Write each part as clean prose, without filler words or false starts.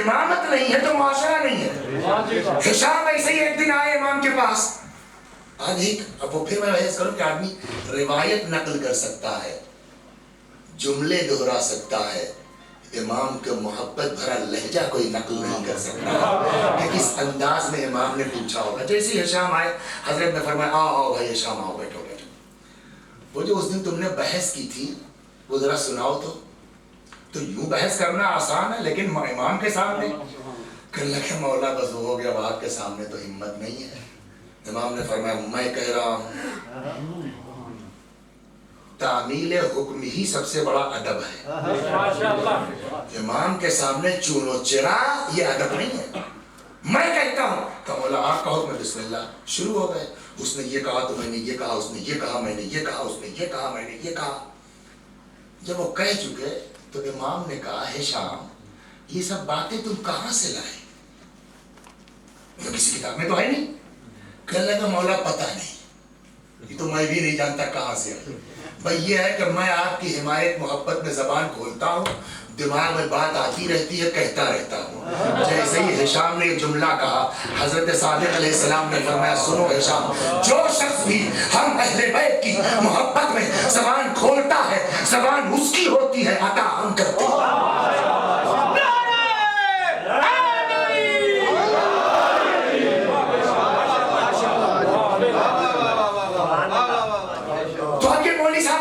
امامت نہیں ہے تو معاشرہ نہیں ہے. ہشام ایسے ہی ایک دن آئے امام کے پاس. اب وہ پھر میں بحث کروں کہ آدمی روایت نقل کر سکتا ہے, جملے دہرا سکتا ہے, امام کے محبت بھرا لہجہ کوئی نقل نہیں کر سکتا کہ کس انداز میں امام نے پوچھا ہوگا. جیسے ہی ہشام آئے, حضرت نے فرمایا آؤ بھائی ہشام آؤ, بیٹھو بیٹھو. وہ جو اس دن تم نے بحث کی تھی وہ ذرا سناؤ تو یوں بحث کرنا آسان ہے لیکن امام کے سامنے کہنے لگے مولا بس ہو گیا, آپ کے سامنے تو ہمت نہیں ہے. امام نے فرمایا میں کہہ رہا ہوں تعمیل حکم ہی سب سے بڑا ادب ہے. امام کے سامنے چون و چرا یہ ادب نہیں ہے. میں کہتا ہوں تو مولا آپ کہو, میں بسم اللہ. شروع ہو گئے, اس نے یہ کہا تو میں نے یہ کہا, اس نے یہ کہا میں نے یہ کہا, اس نے یہ کہا میں نے یہ کہا. جب وہ کہہ چکے تو امام نے کہا ہشام یہ سب باتیں تم کہاں سے لائے؟ کسی کتاب میں تو ہے نہیں. کہنے لگا مولا پتہ نہیں, یہ تو میں بھی نہیں جانتا کہاں سے آئی. بھائی یہ ہے کہ میں آپ کی حمایت محبت میں زبان کھولتا ہوں, دماغ میں بات آتی رہتی ہے, کہتا رہتا ہوں. جیسے ہی ہشام نے یہ جملہ کہا, حضرت صادق علیہ السلام نے فرمایا سنو ہشام, جو شخص بھی ہم اہل بیت کی محبت میں زبان کھولتا ہے زبان اس کی ہوتی ہے, عطا ہم کرتے ہیں.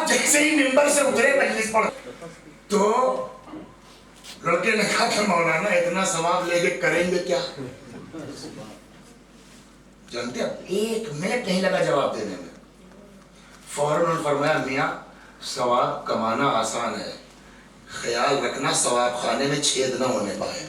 جیسے ہی ممبر سے اترے مجلس پڑھ تو لڑکے نے کہا کہ مولانا اتنا ثواب لے کے کریں گے کیا؟ جانتے ہیں ایک منٹ نہیں لگا جواب دینے میں. فوراً فرمایا میاں ثواب کمانا آسان ہے, خیال رکھنا ثواب خانے میں چھید نہ ہونے پائے.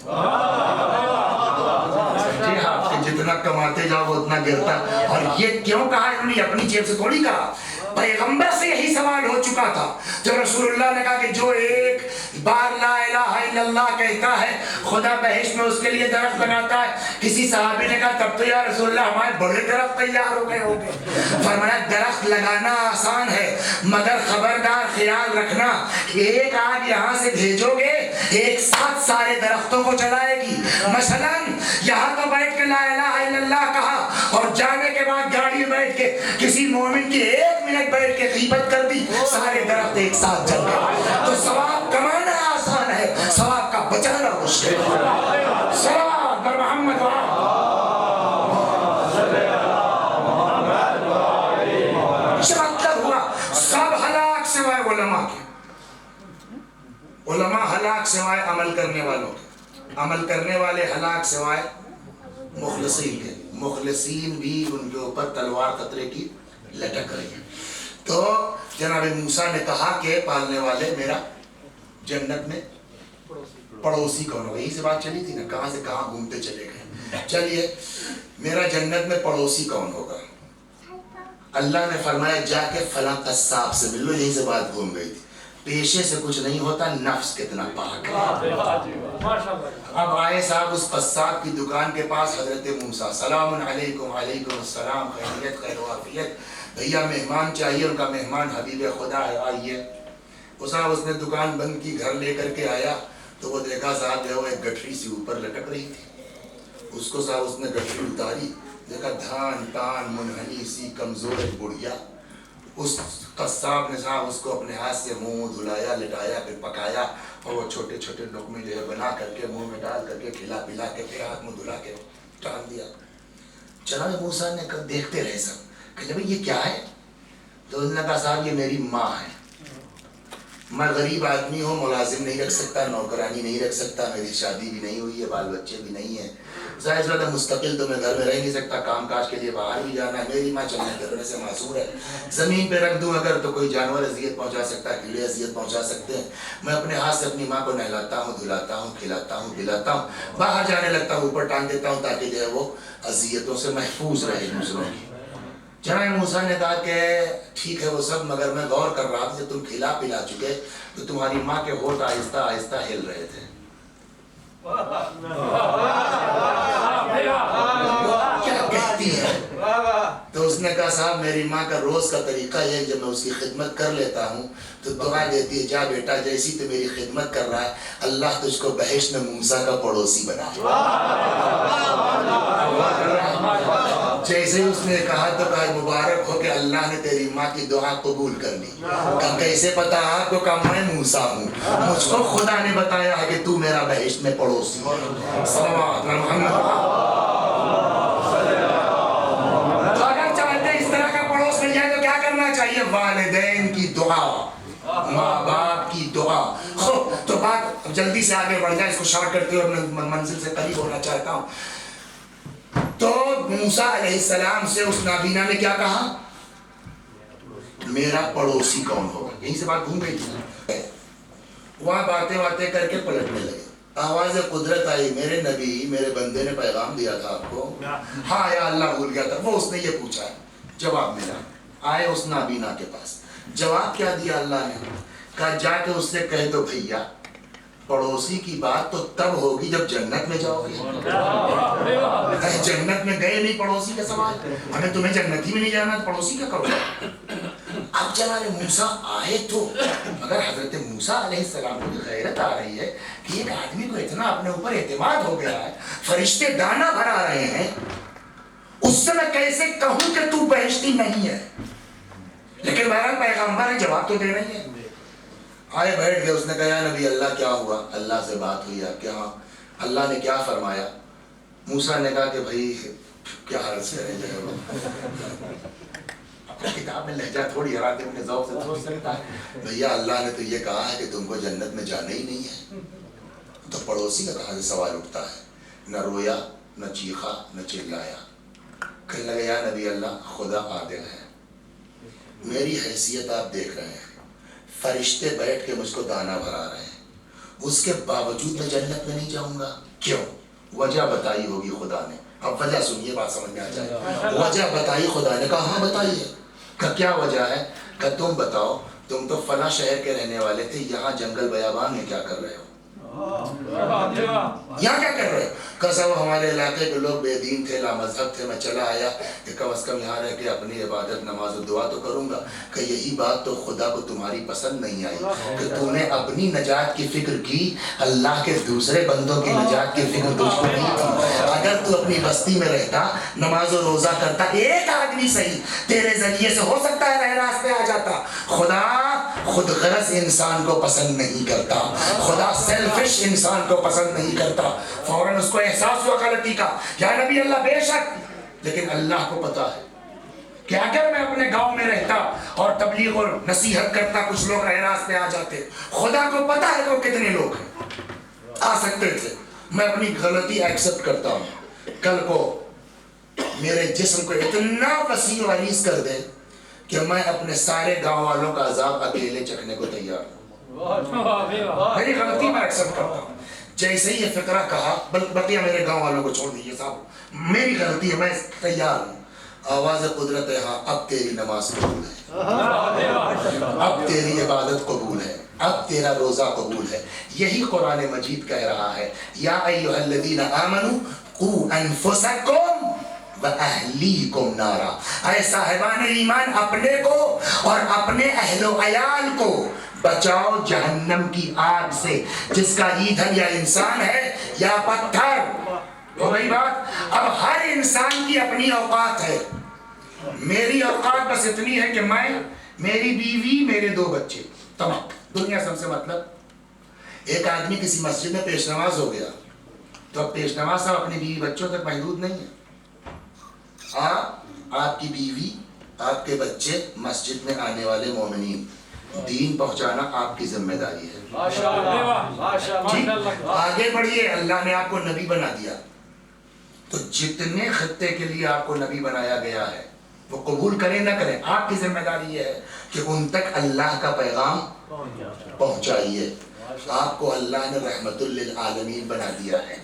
جی آپ کے جتنا کماتے جاؤ وہ اتنا گرتا. اور یہ کیوں کہا انہوں نے, اپنی جیب سے تھوڑی کہا, پیغمبر سے یہی سوال ہو چکا تھا جب رسول اللہ نے کہا کہ جو ایک بار لا الہ الا اللہ کہتا ہے خدا بہشت میں اس کے لیے درخت لگاتا ہے. کسی صحابی نے کہا تب تو یا رسول اللہ ہمارے بڑے درخت تیار ہو گئے ہوں گے. فرمایا درخت لگانا آسان ہے مگر خبردار خیال رکھنا, ایک آگ یہاں سے بھیجو گے ایک ساتھ سارے درختوں کو جلائے گی. مثلا یہاں تو بیٹھ کے لا الہ الا اللہ کہا اور جانے کے بعد گاڑی میں بیٹھ کے کسی مومن کی ایک منٹ بیٹھ کے غیبت کر دی, سارے درخت ایک ساتھ جل گئے. تو ثواب کمانا آسان ہے, ثواب کا بچانا مشکل ہے. صلوات بر محمد مطلب ہوا سب ہلاک سوائے علماء کے. علماء ہلاک سوائے عمل کرنے والوں کے, عمل کرنے والے ہلاک سوائے مخلصین کے. مخلصین بھی ان کے اوپر تلوار خطرے کی لٹک رہی ہے. تو جناب موسیٰ نے کہا کہ پالنے والے میرا جنت میں پڑوسی کون ہوگا. یہی سے بات چلی تھی نا, کہاں سے کہاں گھومتے چلے گئے. چلیے میرا جنت میں پڑوسی کون ہوگا؟ اللہ نے فرمایا جا کے فلاں قصاب سے مل لو. یہی سے بات گھوم گئی تھی. پیشے سے کچھ نہیں ہوتا, نفس کتنا پاک ہے. اب آئے صاحب اس قصاب کی دکان کے پاس, حضرت موسیٰ سلام علیکم. علیکم السلام, خیریت خیر و عافیت. بھیا مہمان چاہیے, ان کا مہمان حبیب خدا ہے, آئیے. وہ صاحب اس نے دکان بند کی, گھر لے کر کے آیا تو وہ دیکھا صاحب جو ایک گٹھری سی اوپر لٹک رہی تھی. اس کو صاحب اس نے گٹھری اتاری, دیکھا دھان تان منحنی سی کمزور ایک بڑھیا. اس قصاب نے صاحب اس کو اپنے ہاتھ سے منہ دھلایا, لٹایا, پھر پکایا اور وہ چھوٹے چھوٹے لقمے جو ہے بنا کر کے منہ میں ڈال کر کے کھلا پلا کے پھر ہاتھ منہ دھلا کے ٹال دیا. جناب موسیٰ نے کہا دیکھتے رہے سب, کہ بھئی یہ کیا ہے؟ تو انہوں نے کہا صاحب یہ میری ماں ہے, میں غریب آدمی ہوں, ملازم نہیں رکھ سکتا, نوکرانی نہیں رکھ سکتا, میری شادی بھی نہیں ہوئی ہے, بال بچے بھی نہیں ہیں, ظاہر سی بات ہے مستقل تو میں گھر میں رہ نہیں سکتا, کام کاج کے لیے باہر بھی جانا ہے. میری ماں چلنے پھرنے سے معذور ہے, زمین پہ رکھ دوں اگر تو کوئی جانور اذیت پہنچا سکتا ہے, کیڑے اذیت پہنچا سکتے ہیں. میں اپنے ہاتھ سے اپنی ماں کو نہلاتا ہوں, دھلاتا ہوں, کھلاتا ہوں, پلاتا ہوں, باہر جانے لگتا ہوں اوپر ٹانگ دیتا ہوں تاکہ جو ہے وہ اذیتوں سے محفوظ رہے دوسروں کی. جناب موسیٰ نے کہا کہ ٹھیک ہے وہ سب, مگر میں غور کر رہا تھا جب تم کھلا پلا چکے تو تمہاری ماں کے ہونٹ آہستہ آہستہ ہل رہے تھے. کیا کہتی ہے؟ تو اس نے کہا صاحب میری ماں کا روز کا طریقہ یہ ہے جب میں اس کی خدمت کر لیتا ہوں تو دعا دیتی ہے جا بیٹا جیسی تو میری خدمت کر رہا ہے اللہ تجھ کو بہشت میں موسیٰ کا پڑوسی بنا. جیسے اس نے کہا تو کہا مبارک ہو کہ اللہ نے تیری ماں کی دعا قبول کر لی. کہا کیسے پتا آپ کو؟ کہا میں موسیٰ ہوں مجھ کو خدا نے بتایا ہے کہ تو میرا بہشت میں پڑوسی ہے. صلوات محمد. چاہیے والدین کی دعا ماں باپ کی دعا. تو بات جلدی سے آگے بڑھ جائے اس کو شارٹ کرتے ہوئے منزل سے قریب ہونا چاہتا ہوں. تو موسیٰ علیہ السلام سے اس نابینا نے کیا کہا؟ میرا پڑوسی کون ہوگا. یہیں سے بات گھوم گئی تھی. وہاں باتیں کر کے پلٹنے لگے. آواز قدرت آئی میرے نبی میرے بندے نے پیغام دیا تھا آپ کو. ہاں یا اللہ بھول گیا تھا. وہ اس نے یہ پوچھا ہے. جواب ملا. آئے اس نابینا کے پاس. جواب کیا دیا اللہ نے؟ کہا جا کے اس سے کہہ دو بھیا پڑوسی کی بات تو تب ہوگی جب جنت میں جاؤ گے. جنت میں گئے نہیں پڑوسی کا سوال. ہمیں تمہیں جنت ہی میں نہیں جانا تو پڑوسی کا کرو. اب جناب موسیٰ آئے تو اگر حضرت موسیٰ علیہ السلام کو غیرت آ رہی ہے کہ ایک آدمی کو اتنا اپنے اوپر اعتماد ہو گیا ہے فرشتے دانا بھرا رہے ہیں اس سے میں کیسے کہوں کہ تو بہشتی نہیں ہے. لیکن بہرحال پیغمبر ہے جواب تو دینا ہی ہے. آئے بیٹھ گئے. اس نے کہا نبی اللہ کیا ہوا؟ اللہ سے بات ہوئی آپ کے ہاں اللہ نے کیا فرمایا؟ موسیٰ نے کہا کہ بھائی کیا حال سے رہے جو ہے اپنی کتاب میں لہجہ تھوڑی ہراتے اپنے ذوق سے سوچ سکتا ہے. بھیا اللہ نے تو یہ کہا ہے کہ تم کو جنت میں جانا ہی نہیں ہے تو پڑوسی کا کہاں سے سوال اٹھتا ہے؟ نہ رویا نہ چیخا نہ چلایا. کہنے لگا یا نبی اللہ خدا عادل ہے میری حیثیت آپ دیکھ رہے ہیں فرشتے بیٹھ کے مجھ کو دانا بھرا رہے ہیں اس کے باوجود میں جنت میں نہیں جاؤں گا. کیوں؟ وجہ بتائی ہوگی خدا نے. اب وجہ سنیے بات سمجھ میں آ جائے. وجہ بتائی خدا نے. کہا ہاں بتائیے. کہ کیا وجہ ہے؟ کہ تم بتاؤ تم تو فلاں شہر کے رہنے والے تھے یہاں جنگل بیابان میں کیا کر رہے ہو؟ یہاں کیا کر رہے ہو؟ کہ صاحب ہمارے علاقے کے لوگ بے دین تھے لا مذہب تھے میں چلا آیا کہ کم از کم یہاں رہ کے اپنی عبادت نماز و دعا تو کروں گا. کہ یہی بات تو خدا کو تمہاری پسند نہیں آئی کہ تم نے اپنی نجات کی فکر کی اللہ کے دوسرے بندوں کی نجات کی فکر تجھ کو نہیں تھی. اگر تو اپنی بستی میں رہتا نماز و روزہ کرتا ایک آدمی صحیح تیرے ذریعے سے ہو سکتا ہے رہ راستے آ جاتا. خدا خود غرض انسان کو پسند نہیں کرتا. خدا سیلفش انسان کو پسند نہیں کرتا. فوراً اس کو احساس ہوا غلطی کا. یا نبی اللہ بے شک لیکن اللہ کو پتا ہے کہ اگر میں اپنے گاؤں میں رہتا اور تبلیغ اور نصیحت کرتا کچھ لوگ رہ راستے آ جاتے. خدا کو پتا ہے کہ وہ کتنے لوگ ہیں آ سکتے تھے. میں اپنی غلطی ایکسپٹ کرتا ہوں. کل کو میرے جسم کو اتنا وسیع و عریض کر دے کہ میں اپنے سارے گاؤں والوں کا عذاب اکیلے چکھنے کو تیار ہوں. میری غلطی میں ایکسپٹ کرتا ہوں. جیسے ہی یہ فقرہ کہا بقیہ میرے گاؤں والوں کو چھوڑ دیجیے صاحب میری غلطی ہے میں تیار ہوں. آواز قدرت ہے ہاں اب تیری نماز قبول ہے اب تیری عبادت قبول ہے اب تیرا روزہ قبول ہے. یہی قرآن مجید کہہ رہا ہے یا ایھا الذین آمنوا قوا انفسکم وَأَهْلِيكُمْ نَارًا. اے صاحبان ایمان اپنے کو اور اپنے اہل و عیال کو بچاؤ جہنم کی آگ سے جس کا ایندھن یا انسان ہے یا پتھر. ہو گئی بات. اب ہر انسان کی اپنی اوقات ہے. میری اوقات بس اتنی ہے کہ میں میری بیوی میرے 2 بچے تمام دنیا سب سے مطلب. ایک آدمی کسی مسجد میں پیش نماز ہو گیا تو اب پیش نماز صاحب اپنی بیوی بچوں تک محدود نہیں ہے. آپ کی بیوی آپ کے بچے مسجد میں آنے والے مومنین دین پہنچانا آپ کی ذمہ داری ہے. آگے بڑھیے. اللہ نے آپ کو نبی بنا دیا تو جتنے خطے کے لیے آپ کو نبی بنایا گیا ہے وہ قبول کریں نہ کریں آپ کی ذمہ داری ہے کہ ان تک اللہ کا پیغام پہنچائیے. آپ کو اللہ نے رحمت للعالمین بنا دیا ہے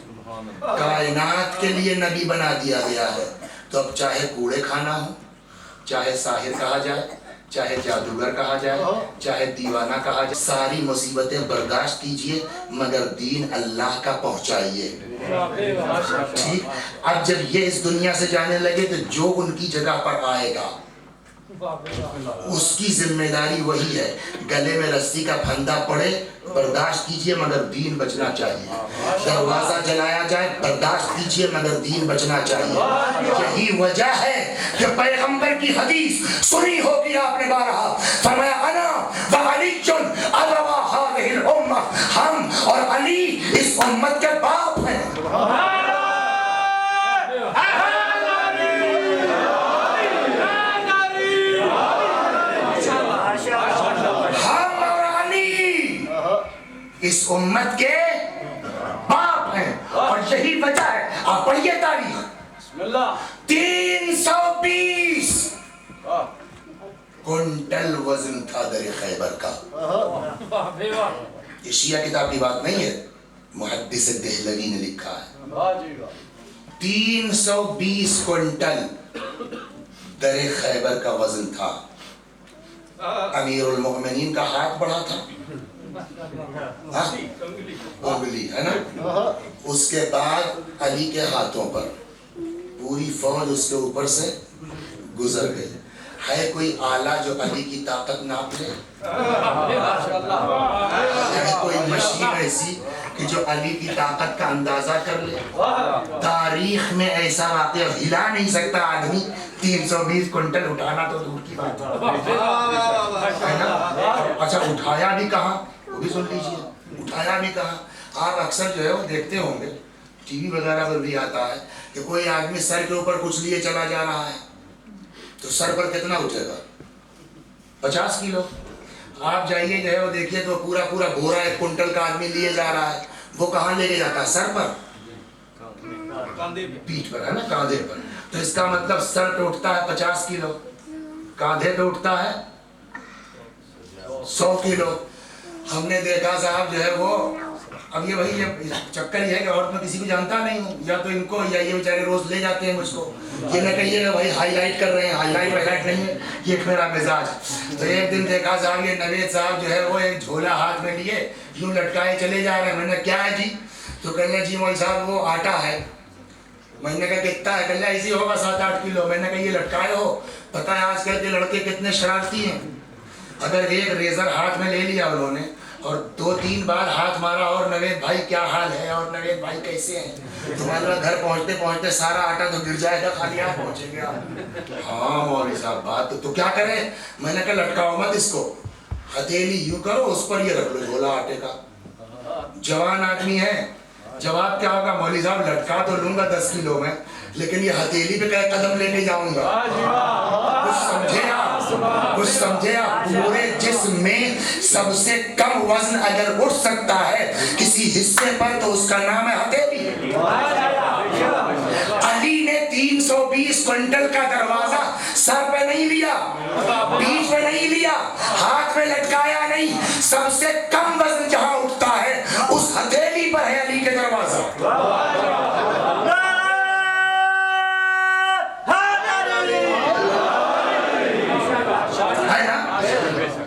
کائنات کے لیے نبی بنا دیا گیا ہے. تو اب چاہے کوڑے کھانا ہو چاہے ساحر کہا جائے چاہے جادوگر کہا جائے چاہے دیوانہ کہا جائے ساری مصیبتیں برداشت کیجئے مگر دین اللہ کا پہنچائیے. ٹھیک. اب جب یہ اس دنیا سے جانے لگے تو جو ان کی جگہ پر آئے گا اس کی ذمہ داری وہی ہے، گلے میں رسی کا پھندا پڑے برداشت کیجئے مگر دین بچنا چاہیے، دروازہ جلایا جائے برداشت کیجئے مگر دین بچنا چاہیے۔ یہی وجہ ہے کہ پیغمبر کی حدیث سنی ہوگی آپ نے بارہا، فرمایا انا وعلی ابوا هذه الامہ، ہم اور علی اس امت کے باپ ہیں۔ اس امت کے باپ ہیں، اور یہی وجہ ہے، آپ پڑھیے تاریخ، 320 کنٹل وزن تھا در خیبر کا۔ یہ شیعہ کتاب کی بات نہیں ہے، محدث دہلوی نے لکھا ہے، 320 کنٹل در خیبر کا وزن تھا۔ امیر المؤمنین کا ہاتھ بڑا تھا، انگلی ہے نا، اس کے بعد علی کے ہاتھوں پر پوری فوج اس کے اوپر سے گزر گئی۔ ہے کوئی آلہ جو علی کی طاقت ناپ لے؟ ہے کوئی مشین ایسی کہ جو علی کی طاقت کا اندازہ کر لے؟ تاریخ میں ایسا واقعہ ہلا نہیں سکتا آدمی، 320 کنٹل اٹھانا تو دور کی بات ہے نا۔ اچھا اٹھایا بھی کہاں وہ بھی سن لیجیے، اٹھایا بھی کہاں۔ آپ اکثر جو ہے وہ دیکھتے ہوں گے، ٹی وی وغیرہ پر بھی آتا ہے کہ کوئی آدمی سر کے اوپر کچھ لیے چلا جا رہا ہے، تو سر پر کتنا اٹھے گا؟ 50 کلو۔ آپ جائیے جو ہے وہ دیکھیے تو پورا پورا بورا 1 کنٹل کا آدمی لیے جا رہا ہے، وہ کہاں لے کے جاتا ہے؟ سر پر، پیٹھ پر ہے نا، کاندھے پر۔ تو اس کا مطلب سر پہ اٹھتا ہے 50 کلو، کاندھے پہ اٹھتا ہے 100 کلو۔ ہم نے دیکھا صاحب جو ہے وہ، اب یہ وہی چکر یہ ہے کہ اور میں کسی کو جانتا نہیں ہوں، یا تو ان کو، یا یہ بیچارے روز لے جاتے ہیں مجھ کو، یہ نہ کہیے کہ بھائی ہائی لائٹ کر رہے ہیں، ہائی لائٹ نہیں ہے، یہ میرا مزاج۔ تو ایک دن دیکھا صاحب یہ نوید صاحب جو ہے وہ ایک جھولا ہاتھ میں لیے یوں لٹکائے چلے جا رہے ہیں۔ میں نے کیا ہے جی؟ تو کہنے جی مول صاحب وہ آٹا ہے۔ میں نے کہا کتنا ہے؟ کہنا ایسی ہوگا 7-8 کلو۔ میں نے کہا یہ لٹکائے ہو؟ پتہ ہے آج کل کے لڑکے کتنے شرارتی ہیں، اگر ایک ریزر ہاتھ میں لے لیا انہوں نے اور 2-3 بار ہاتھ مارا، اور نوید بھائی کیا حال ہے، اور نوید بھائی کیسے ہیں، تمہارا گھر پہنچتے پہنچتے سارا آٹا تو گر جائے گا، خالی آپ پہنچیں گے آپ۔ ہاں مولوی صاحب بات تو کیا کریں؟ میں نے کہا لٹکاؤ مت اس کو، ہتھیلی یوں کرو، اس پر یہ رکھ لو جھولا آٹے کا۔ جوان آدمی ہے، جواب کیا ہوگا؟ مولوی صاحب لٹکا تو لوں گا 10 کلو میں، لیکن یہ ہتھیلی پہ کیا قدم لے کے جاؤں گا؟ کچھ سمجھے آپ؟ کچھ سمجھے آپ؟ پورے جسم میں سب سے کم وزن اگر اٹھ سکتا ہے کسی حصے پر تو اس کا نام ہے ہتھیلی۔ علی نے 320 کنٹل کا دروازہ سر پہ نہیں لیا، پیٹھ پہ نہیں لیا، ہاتھ میں لٹکایا نہیں، سب سے کم وزن جہاں اٹھتا ہے اس ہتھیلی پر ہے علی کے دروازہ۔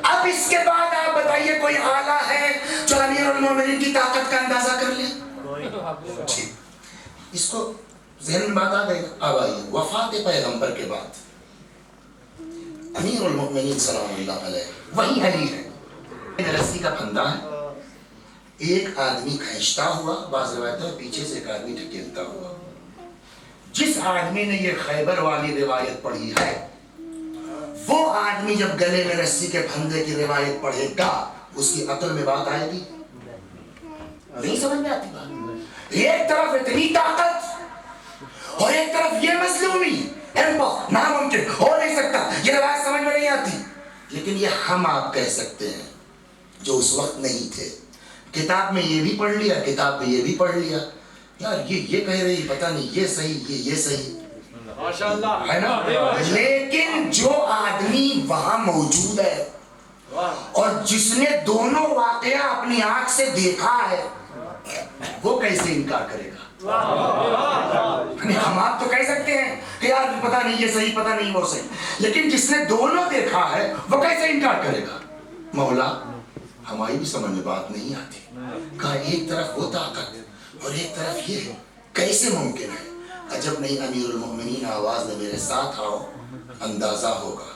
اب اس کے بعد آپ بتائیے کوئی آلہ ہے جو امیر المومنین کی طاقت کا اندازہ کر لے؟ ٹھیک، اس کو ذہن میں بات آ گئی۔ اب آئیے وفات پیغمبر کے بعد امیر المؤمنین سلام اللہ علیہ وہی علی ہے، رسی کا پھندا ہے، ایک آدمی کھینچتا ہوا، بعض روایتوں میں پیچھے سے ایک آدمی ڈھکیلتا ہوا۔ جس آدمی نے یہ خیبر والی روایت پڑھی ہے وہ آدمی جب گلے میں رسی کے پھندے کی روایت پڑھے گا اس کی عقل میں بات آئے گی؟ نہیں سمجھ میں آتی بات۔ ایک طرف اتنی طاقت اور ایک طرف یہ مظلومی، ناممکن ہو نہیں سکتا، یہ روایت سمجھ میں نہیں آتی۔ لیکن یہ ہم آپ کہہ سکتے ہیں جو اس وقت نہیں تھے، کتاب میں یہ بھی پڑھ لیا، کتاب میں یہ بھی پڑھ لیا، یار یہ کہہ رہی پتہ نہیں یہ صحیح یہ صحیح ہے نا۔ لیکن جو آدمی وہاں موجود ہے اور جس نے دونوں واقعہ اپنی آنکھ سے دیکھا ہے وہ کیسے انکار کرے گا؟ ہم آپ تو کہہ سکتے ہیں کہ یار پتہ نہیں یہ صحیح پتہ نہیں وہ صحیح، لیکن جس نے دونوں دیکھا ہے وہ کیسے انکار کرے گا؟ مولا ہماری بھی سمجھ میں بات نہیں آتی، کہا ایک طرف وہ طاقت اور ایک طرف یہ، کیسے ممکن ہے؟ عجب نہیں، امیر المؤمنین آواز میں میرے ساتھ آؤ، اندازہ ہوگا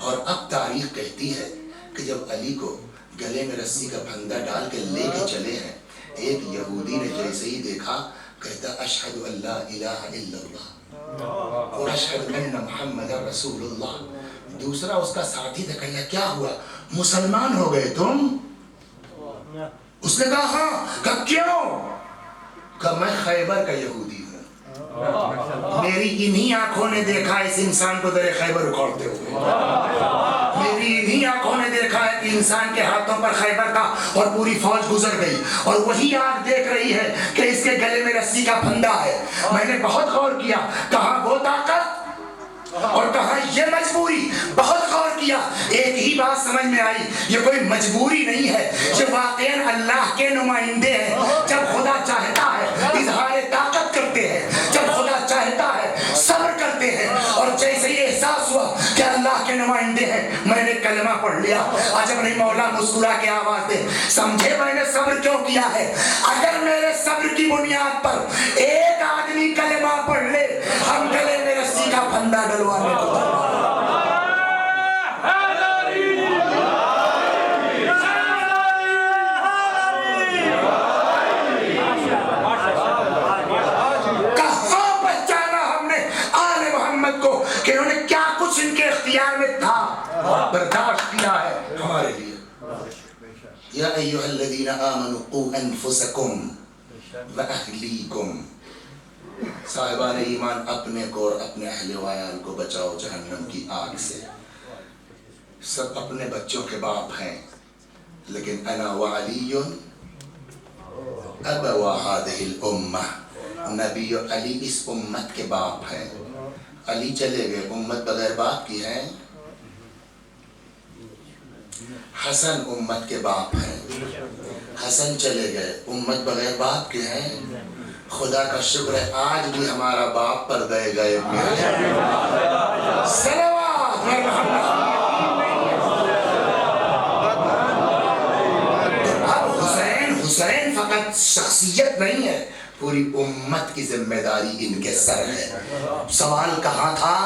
اور اب تاریخ کہتی ہے کہ جب علی کو گلے میں رسی کا پھندا ڈال کے لے کے چلے ہیں، ایک یہودی نے جیسے ہی دیکھا کہتا اشہد ان لا الہ الا اللہ اور اشہد ان محمد رسول اللہ. دوسرا اس کا ساتھی تھا، کہا کیا ہوا، مسلمان ہو گئے تم؟ اس نے کہا ہاں. کہا کیوں؟ کہا میں خیبر کا یہودی ہوں، میری انہی آنکھوں نے دیکھا اس انسان کو در خیبر اکھاڑتے ہوئے، میری انہی آنکھوں نے دیکھا ہے کہ انسان کے ہاتھوں پر خیبر کا اور پوری فوج گزر گئی، اور وہی آنکھ دیکھ رہی ہے کہ اس کے گلے میں رسی کا پھندا ہے. میں نے بہت غور کیا، کہا وہ طاقت اور کہا یہ مجبوری. بہت غور کیا، ایک ہی بات سمجھ میں آئی، یہ کوئی مجبوری نہیں ہے، یہ واقعاً اللہ کے نمائندے ہیں. جب خدا چاہتا ہے اظہار طاقت کرتے ہیں، جب خدا چاہتا ہے صبر کرتے ہیں. اور جیسے ہی احساس ہوا کہ اللہ کے نمائندے ہیں، میں نے کلمہ پڑھ لیا. عجب نہیں مولا مسکرا کے آواز دے، سمجھے میں نے صبر کیوں کیا ہے؟ اگر میرے صبر کی بنیاد پر ایک آدمی کلمہ پڑھ لے، ہم گلے میں رسی کا پھندا ڈلوانے کو تیار. کہ انہوں نے کیا کچھ ان کے اختیار میں تھا برداشت کیا ہے ہمارے لیے. یا ایھا الذین آمنوا قوا انفسکم واہلیکم، صاحبان ایمان اپنے کو اور اپنے اہل وعیال کو بچاؤ جہنم کی آگ سے. سب اپنے بچوں کے باپ ہیں، لیکن انا وعلی ابوا ہذہ الامہ، نبی علی اس امت کے باپ ہیں. علی چلے گئے، امت بغیر باپ کی ہے. حسن امت کے باپ ہیں، حسن چلے گئے، امت بغیر باپ کے ہیں. خدا کا شکر ہے آج بھی ہمارا باپ پردے گئے. صلوات اب حسین فقط شخصیت نہیں ہے، پوری امت کی ذمہ داری ان کے سر ہے. سوال کہاں تھا؟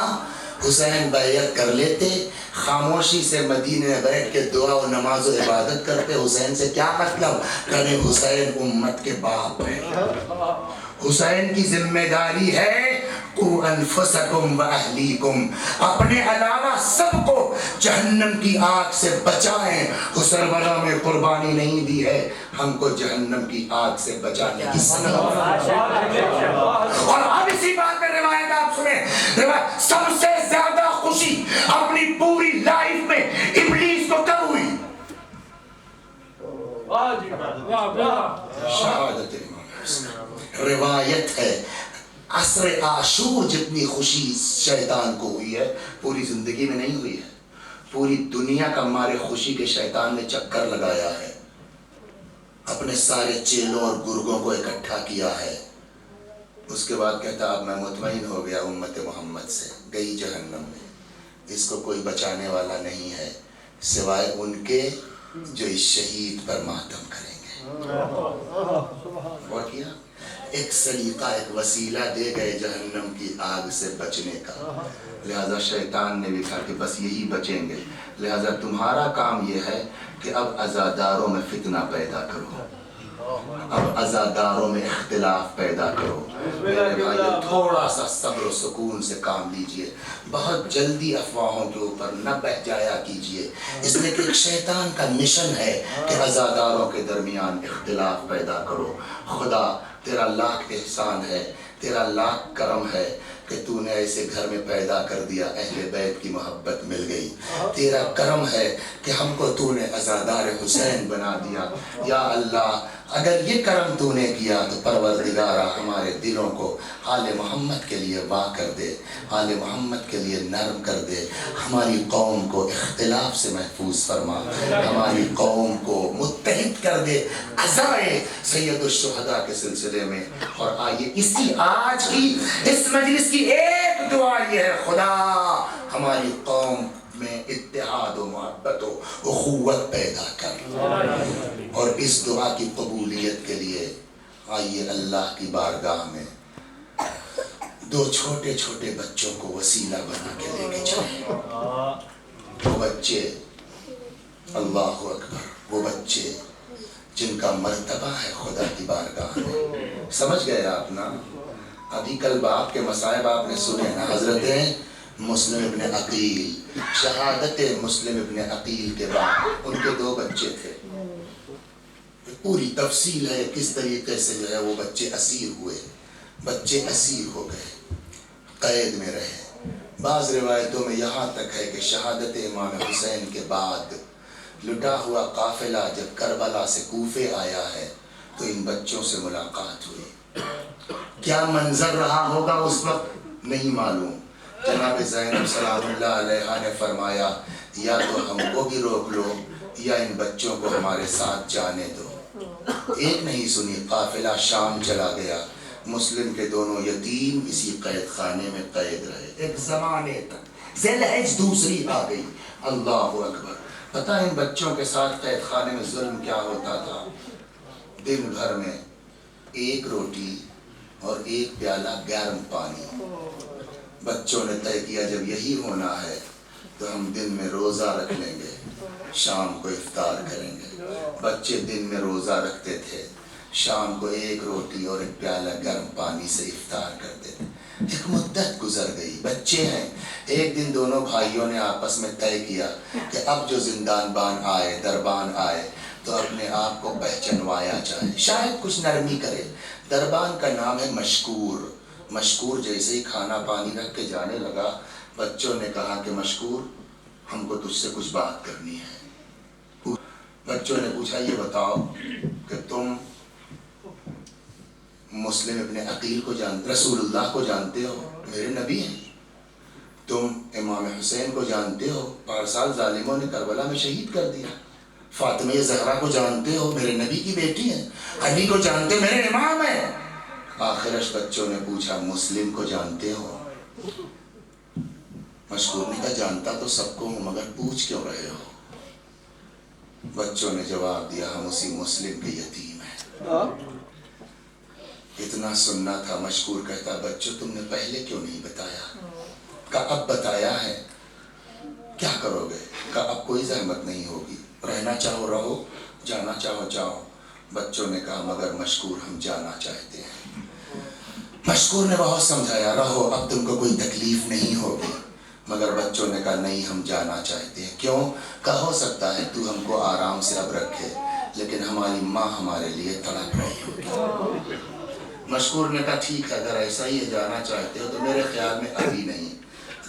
حسین بیعت کر لیتے، خاموشی سے مدینے میں بیٹھ کے دعا و نماز و عبادت کرتے. حسین سے کیا مطلب؟ کہنے حسین امت کے باپ ہیں. حسین کی ذمہ داری ہے قوا انفسکم واہلیکم، اپنے علاوہ سب کو جہنم کی آگ سے بچائیں. حسین والا میں قربانی نہیں دی ہے، ہم کو جہنم کی آگ سے بچانے کی سنت. اور اب اسی بات میں روایت آپ سنیں، روایت سب سے زیادہ خوشی اپنی پوری لائف میں ابلیس کو کب ہوئی؟ شہادت امام حسین. روایت ہے عصر عاشور جتنی خوشی شیطان کو ہوئی ہے پوری زندگی میں نہیں ہوئی ہے. پوری دنیا کا مارے خوشی کے شیطان نے چکر لگایا ہے، اپنے سارے چیلوں اور گرگوں کو اکٹھا کیا ہے. اس کے بعد کہتا اب میں مطمئن ہو گیا امت محمد سے، گئی جہنم میں، اس کو کوئی بچانے والا نہیں ہے سوائے ان کے جو اس شہید پر ماتم کریں گے. اور کیا ایک سلیقہ، ایک وسیلہ دے گئے جہنم کی آگ سے بچنے کا. لہذا شیطان نے بھی کہا کہ بس یہی بچیں گے، لہذا تمہارا کام یہ ہے کہ اب عزاداروں میں فتنہ پیدا کرو، اب عزاداروں میں اختلاف پیدا کرو. میرے بھائی تھوڑا سا صبر و سکون سے کام لیجئے، بہت جلدی افواہوں کے اوپر نہ بہہ جایا کیجئے، اس لیے کہ ایک شیطان کا مشن ہے کہ عزاداروں کے درمیان اختلاف پیدا کرو. خدا تیرا لاکھ احسان ہے، تیرا لاکھ کرم ہے کہ تو نے ایسے گھر میں پیدا کر دیا، اہل بیت کی محبت مل گئی. تیرا کرم ہے کہ ہم کو تو نے عزادار حسین بنا دیا. یا اللہ اگر یہ کرم تو نے کیا تو پروردگارہ ہمارے دلوں کو آل محمد کے لیے واہ کر دے، آل محمد کے لیے نرم کر دے. ہماری قوم کو اختلاف سے محفوظ فرما، ہماری قوم کو متحد کر دے عزائے سید الشہداء کے سلسلے میں. اور آئیے اسی آج کی اس مجلس کی ایک دعا یہ ہے، خدا ہماری قوم میں اتحاد و محبت و اخوت پیدا کر. اور اس دعا کی قبولیت کے لیے آئیے اللہ کی بارگاہ میں دو چھوٹے چھوٹے بچوں کو وسیلہ بنا کے لے کے چلیں. وہ بچے، اللہ اکبر، وہ بچے جن کا مرتبہ ہے خدا کی بارگاہ میں. سمجھ گئے آپ نا؟ ابھی کل باپ کے مصائب آپ نے سنے نا. حضرت مسلم ابن عقیل، شہادت مسلم ابن عقیل کے بعد ان کے 2 بچے تھے. پوری تفصیل ہے کس طریقے سے جو ہے وہ بچے اسیر ہوئے. بچے اسیر ہو گئے، قید میں رہے. بعض روایتوں میں یہاں تک ہے کہ شہادت امام حسین کے بعد لٹا ہوا قافلہ جب کربلا سے کوفے آیا ہے تو ان بچوں سے ملاقات ہوئی. کیا منظر رہا ہوگا اس وقت نہیں معلوم. جناب زینب سلام اللہ علیہا نے فرمایا یا تو ہم کو بھی روک لو یا ان بچوں کو ہمارے ساتھ جانے دو. ایک نہیں سنی، قافلہ شام چلا گیا. مسلم کے دونوں یتیم اسی قید خانے میں قید رہے ایک زمانے تک. ذی الحج دوسری آ گئی. اللہ اکبر. پتہ ہے ان بچوں کے ساتھ قید خانے میں ظلم کیا ہوتا تھا؟ دن بھر میں 1 روٹی اور 1 پیالہ گرم پانی. بچوں نے طے کیا جب یہی ہونا ہے تو ہم دن میں روزہ رکھ لیں گے، شام کو افطار کریں گے. بچے دن میں روزہ رکھتے تھے، شام کو 1 روٹی اور 1 پیالہ گرم پانی سے افطار کرتے تھے. ایک مدت گزر گئی، بچے ہیں. ایک دن دونوں بھائیوں نے آپس میں طے کیا کہ اب جو زندان بان آئے، دربان آئے تو اپنے آپ کو پہچنوایا جائے، شاید کچھ نرمی کرے. دربان کا نام ہے مشکور. مشکور جیسے ہی کھانا پانی رکھ کے جانے لگا، بچوں نے کہا کہ مشکور ہم کو تجھ سے کچھ بات کرنی ہے. بچوں نے پوچھا یہ بتاؤ کہ تم مسلم ابن عقیل کو جانتے، رسول اللہ کو جانتے ہو، میرے نبی ہیں. تم امام حسین کو جانتے ہو، 5 سال ظالموں نے کربلا میں شہید کر دیا. فاطمہ زہرا کو جانتے ہو، میرے نبی کی بیٹی ہیں. علی کو جانتے ہو، میرے امام ہیں. آخرش بچوں نے پوچھا مسلم کو جانتے ہو؟ مشکور نے کہا جانتا تو سب کو ہوں مگر پوچھ کیوں رہے ہو؟ بچوں نے جواب دیا ہم اسی مسلم کے یتیم ہیں. اتنا سننا تھا. مشکور کہتا بچوں تم نے پہلے کیوں نہیں بتایا؟ کہا اب بتایا ہے. کیا کرو گے؟ کہا اب کوئی زحمت نہیں ہوگی، رہنا چاہو رہو، جانا چاہو جاؤ. بچوں نے کہا مگر مشکور ہم جانا چاہتے ہیں. مشکور نے بہت سمجھایا رہو اب تم کو کوئی تکلیف نہیں ہوگی، مگر بچوں نے کہا نہیں ہم جانا چاہتے ہیں. کیوں؟ کہا ہو سکتا ہے تو ہم کو آرام سے اب رکھے لیکن ہماری ماں ہمارے لیے تڑپ رہی ہوگی. مشکور نے کہا ٹھیک ہے اگر ایسا ہی جانا چاہتے ہو تو میرے خیال میں ابھی نہیں،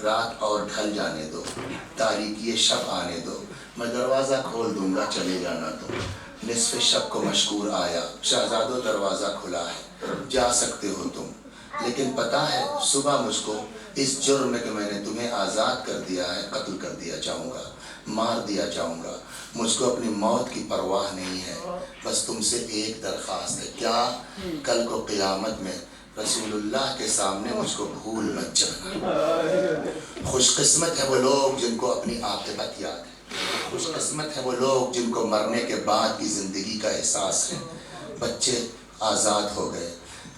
رات اور ڈھل جانے دو، تاریکی شب آنے دو، میں دروازہ کھول دوں گا، چلے جانا تم. نصف شب کو مشکور آیا. شہزادو دروازہ کھلا ہے، جا سکتے ہو تم، لیکن پتہ ہے صبح مجھ کو اس جرم میں کہ میں نے تمہیں آزاد کر دیا ہے قتل کر دیا جاؤں گا، مار دیا جاؤں گا. مجھ کو اپنی موت کی پرواہ نہیں ہے، بس تم سے ایک درخواست ہے. کیا؟ کل کو قیامت میں رسول اللہ کے سامنے مجھ کو بھول مت جانا. خوش قسمت ہے وہ لوگ جن کو اپنی عاقبت یاد ہے. خوش قسمت ہے وہ لوگ جن کو مرنے کے بعد کی زندگی کا احساس ہے. بچے آزاد ہو گئے.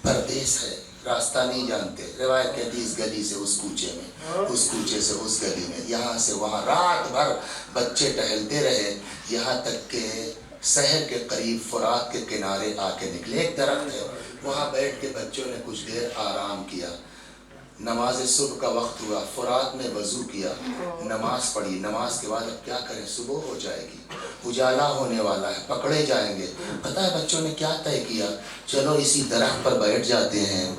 پردیس ہے، راستہ نہیں جانتے. روایت کہتی اس گلی سے اس کوچے میں، اس کوچے سے اس گلی میں، یہاں سے وہاں. رات بھر بچے ٹہلتے رہے یہاں تک کہ شہر کے قریب فرات کے کنارے آ کے نکلے. ایک درخت ہے وہاں بیٹھ کے بچوں نے کچھ دیر آرام کیا. نماز صبح کا وقت ہوا، فرات میں وضو کیا، نماز پڑھی. نماز کے بعد اب کیا کریں، صبح ہو جائے گی، اجالا ہونے والا ہے، پکڑے جائیں گے. پتہ ہے بچوں نے کیا طے کیا؟ چلو اسی درخت پر بیٹھ جاتے ہیں،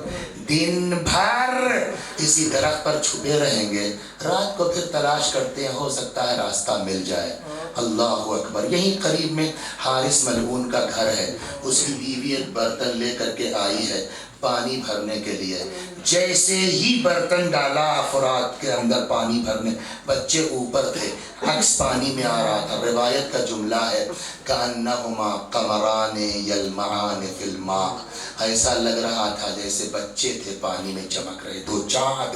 دن بھر اسی درخت پر چھپے رہیں گے، رات کو پھر تلاش کرتے ہیں، ہو سکتا ہے راستہ مل جائے. اللہ اکبر. یہیں قریب میں حارث ملعون کا گھر ہے. اس کی بیوی ایک برتن لے کر کے آئی ہے پانی بھرنے کے لیے. جیسے ہی برتن ڈالا فرات کے اندر پانی بھرنے، بچے اوپر تھے، عکس پانی میں آ رہا تھا. روایت کا جملہ ہے کأنہما قمران یلمعان فی الماء. ایسا لگ رہا تھا جیسے بچے تھے پانی میں چمک رہے، 2 چاند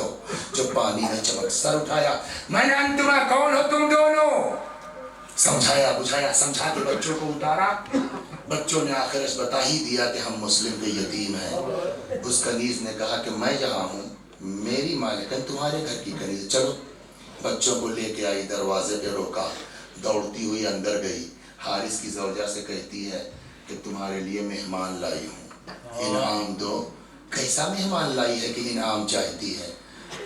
جو پانی میں چمک. سر اٹھایا میں نے انتما کون ہو تم دونوں؟ سمجھایا بجھایا، سمجھا کے بچوں کو اتارا. بچوں نے آخر اس بتا ہی دیا کہ ہم مسلم کے یتیم ہیں. اس کنیز نے کہا کہ میں جہاں ہوں میری مالکن تمہارے گھر کی کنیز، چلو بچوں کو لے کے آئی، دروازے پہ روکا، دوڑتی ہوئی اندر گئی، حارث کی زوجہ سے کہتی ہے کہ تمہارے لیے مہمان لائی ہوں، انعام دو۔ کیسا مہمان لائی ہے کہ انعام چاہتی ہے؟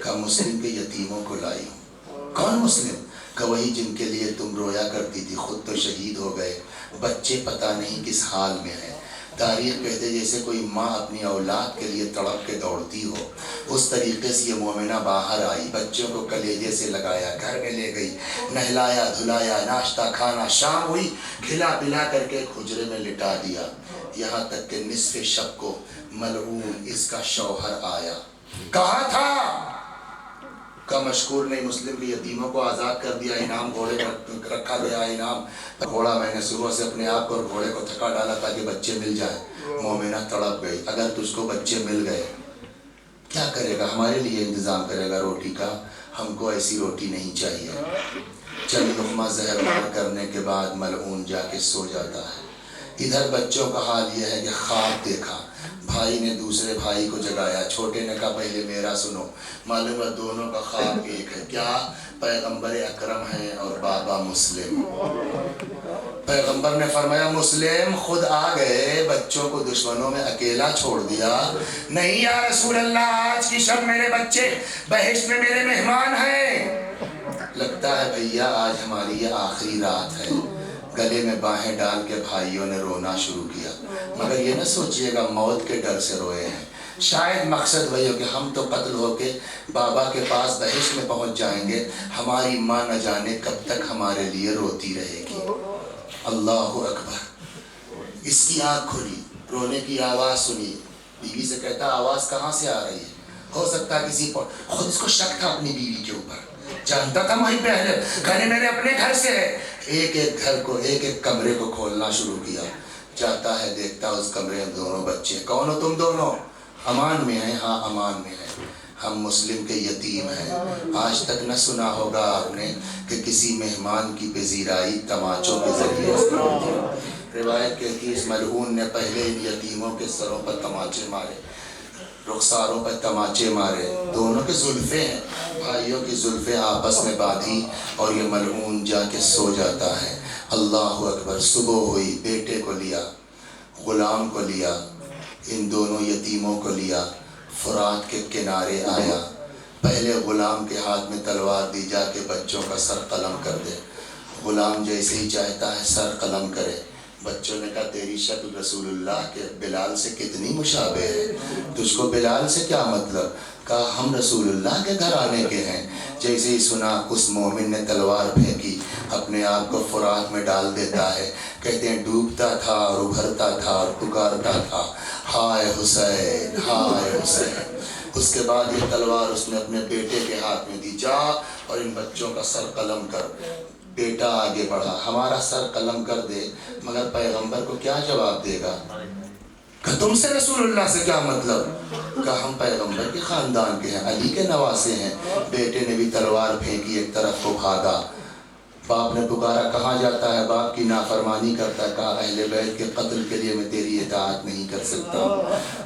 کہ مسلم کے یتیموں کو لائی ہوں۔ کون مسلم؟ کہ وہی جن کے لیے تم رویا کرتی تھی، خود تو شہید ہو گئے، بچے پتہ نہیں کس حال میں ہیں۔ تاریخ کہتے جیسے کوئی ماں اپنی اولاد کے لیے تڑپ کے دوڑتی ہو، اس طریقے سے یہ مومنہ باہر آئی، بچوں کو کلیجے سے لگایا، گھر میں لے گئی، نہلایا دھلایا، ناشتہ کھانا، شام ہوئی، کھلا پلا کر کے حجرے میں لٹا دیا، یہاں تک کہ نصف شب کو ملعون اس کا شوہر آیا۔ کہا تھا کا مشکور نہیں، مسلم کے یتیموں کو آزاد کر دیا، انعام گھوڑے رکھا گیا، انعام گھوڑا میں نے صبح سے اپنے آپ کو اور گھوڑے کو تھکا ڈالا تاکہ بچے مل جائیں۔ مومنہ تڑپ گئی، اگر تجھ کو بچے مل گئے کیا کرے گا؟ ہمارے لیے انتظام کرے گا روٹی کا؟ ہم کو ایسی روٹی نہیں چاہیے۔ چند لقمہ زہر مار کرنے کے بعد ملعون جا کے سو جاتا ہے۔ ادھر بچوں کا حال یہ ہے کہ خواب دیکھا، بھائی نے دوسرے بھائی کو جگایا، چھوٹے نے کہا پہلے میرا سنو، معلوم ہے دونوں کا خواب ایک ہے، کیا؟ پیغمبر اکرم ہے اور بابا مسلم۔ پیغمبر نے فرمایا مسلم خود آ گئے، بچوں کو دشمنوں میں اکیلا چھوڑ دیا۔ نہیں یا رسول اللہ، آج کی شب میرے بچے بہشت میں میرے مہمان ہیں۔ لگتا ہے بھیا آج ہماری یہ آخری رات ہے۔ گلے میں باہیں ڈال کے بھائیوں نے رونا شروع کیا، مگر یہ نہ سوچئے گا موت کے ڈر سے روئے ہیں، شاید مقصد وہی ہو کہ ہم تو قتل ہو کے بابا کے پاس بہشت میں پہنچ جائیں گے، ہماری ماں نہ جانے کب تک ہمارے لیے روتی رہے گی۔ اللہ اکبر۔ اس کی آنکھ کھلی، رونے کی آواز سنی، بیوی سے کہتا آواز کہاں سے آ رہی ہے؟ ہو سکتا ہے کسی پر، خود اس کو شک تھا اپنی بیوی کے اوپر، جانتا تھا وہیں پہلے کہنے میرے اپنے گھر سے ہے۔ ایک ایک گھر کو، ایک ایک کمرے کو کھولنا شروع کیا، جاتا ہے دیکھتا اس کمرے میں دونوں بچے۔ کون ہو تم دونوں؟ امان میں ہیں؟ ہاں امان میں ہیں، ہم مسلم کے یتیم ہیں۔ آج تک نہ سنا ہوگا آپ نے کہ کسی مہمان کی پذیرائی تماچوں کے ذریعے سے ہوتی ہے۔ روایت کہتی ہے اس ملعون نے پہلے ان یتیموں کے سروں پر تماچے مارے، رخساروں پر تماچے مارے، دونوں کے زلفیں ہیں، بھائیوں کی زلفیں آپس میں باندھی، اور یہ ملعون جا کے سو جاتا ہے۔ اللہ اکبر۔ صبح ہوئی، بیٹے کو لیا، غلام کو لیا، ان دونوں یتیموں کو لیا، فرات کے کنارے آیا، پہلے غلام کے ہاتھ میں تلوار دی، جا کے بچوں کا سر قلم کر دے۔ غلام جیسے ہی چاہتا ہے سر قلم کرے، بچوں نے کہا تیری شکل رسول اللہ کے بلال سے کتنی مشابہ ہے، تجھ کو بلال سے کیا مطلب؟ کہا ہم رسول اللہ کے گھر آنے کے ہیں۔ جیسے ہی سنا اس مومن نے تلوار پھینکی، اپنے آپ کو فرات میں ڈال دیتا ہے، کہتے ہیں ڈوبتا تھا اور ابھرتا تھا اور پکارتا تھا ہائے حسین ہائے حسین۔ اس کے بعد یہ تلوار اس نے اپنے بیٹے کے ہاتھ میں دی، جا اور ان بچوں کا سر قلم کر۔ بیٹا آگے بڑھا، ہمارا سر قلم کر دے، مگر پیغمبر کو کیا جواب دے گا؟ کہ تم سے رسول اللہ سے کیا مطلب؟ کہ ہم پیغمبر کے خاندان کے ہیں، علی کے نواسے ہیں۔ بیٹے نے بھی تلوار پھینکی، ایک طرف کو بھاگا۔ باپ نے پکارا کہاں جاتا ہے؟ باپ کی نافرمانی کرتا ہے۔ کہا اہل بیت کے قتل کے لیے میں تیری اطاعت نہیں کر سکتا۔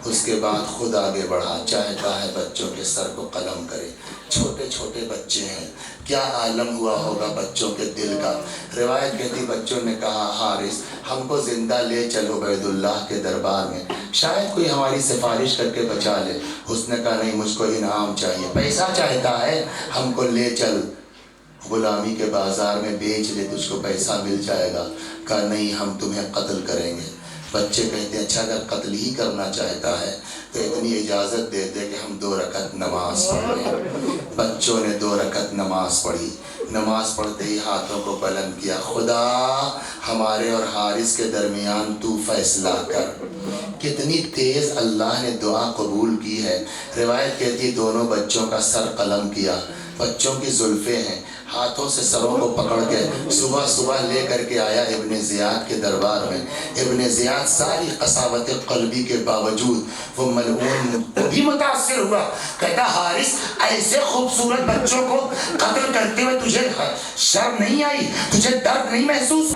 اس کے بعد خود آگے بڑھا، چاہتا ہے بچوں کے سر کو قلم کرے، چھوٹے چھوٹے بچے ہیں، کیا عالم ہوا ہوگا بچوں کے دل کا۔ روایت کہتی بچوں نے کہا حارث ہم کو زندہ لے چلو عبید اللہ کے دربار میں، شاید کوئی ہماری سفارش کر کے بچا لے۔ اس نے کہا نہیں، مجھ کو انعام چاہیے، پیسہ چاہتا ہے، ہم کو لے چل غلامی کے بازار میں بیچ لے، تجھ کو پیسہ مل جائے گا۔ کہا نہیں، ہم تمہیں قتل کریں گے۔ بچے کہتے ہیں اچھا اگر قتل ہی کرنا چاہتا ہے تو اتنی اجازت دے دے کہ ہم 2 رکعت نماز پڑھ لیں۔ بچوں نے 2 رکعت نماز پڑھی، نماز پڑھتے ہی ہاتھوں کو بلند کیا، خدا ہمارے اور حارث کے درمیان تو فیصلہ کر۔ کتنی تیز اللہ نے دعا قبول کی ہے۔ روایت کہتی دونوں بچوں کا سر قلم کیا، بچوں کی زلفیں ہیں، ہاتھوں سے سروں کو پکڑ کے صبح صبح لے کر کے آیا ابن زیاد کے دربار میں۔ ابن زیاد ساری قساوت قلبی کے باوجود وہ ملعون بھی متاثر ہوا، کہتا حارث ایسے خوبصورت بچوں کو قتل کرتے ہوئے تجھے شرم نہیں آئی؟ تجھے درد نہیں محسوس؟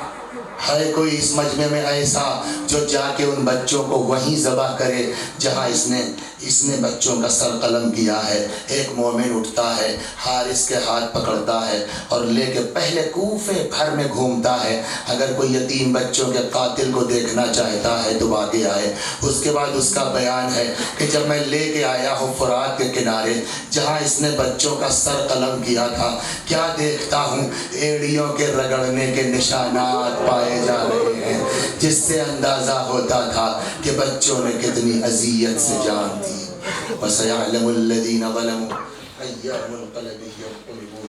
ہے کوئی اس مجمع میں ایسا جو جا کے ان بچوں کو وہیں ذبح کرے جہاں اس نے اس نے بچوں کا سر قلم کیا ہے۔ ایک مومن اٹھتا ہے، حارث کے ہاتھ پکڑتا ہے اور لے کے پہلے کوفے بھر میں گھومتا ہے، اگر کوئی یتیم بچوں کے قاتل کو دیکھنا چاہتا ہے تو آگے آئے۔ اس کے بعد اس کا بیان ہے کہ جب میں لے کے آیا ہوں فرات کے کنارے جہاں اس نے بچوں کا سر قلم کیا تھا، کیا دیکھتا ہوں، ایڑیوں کے رگڑنے کے نشانات پائے جا رہے ہیں، جس سے اندازہ ہوتا تھا کہ بچوں نے کتنی اذیت سے جان دی۔ وَسَيَعْلَمُ الَّذِينَ ظَلَمُوا أَيَّ مُنقَلَبٍ يَنقَلِبُونَ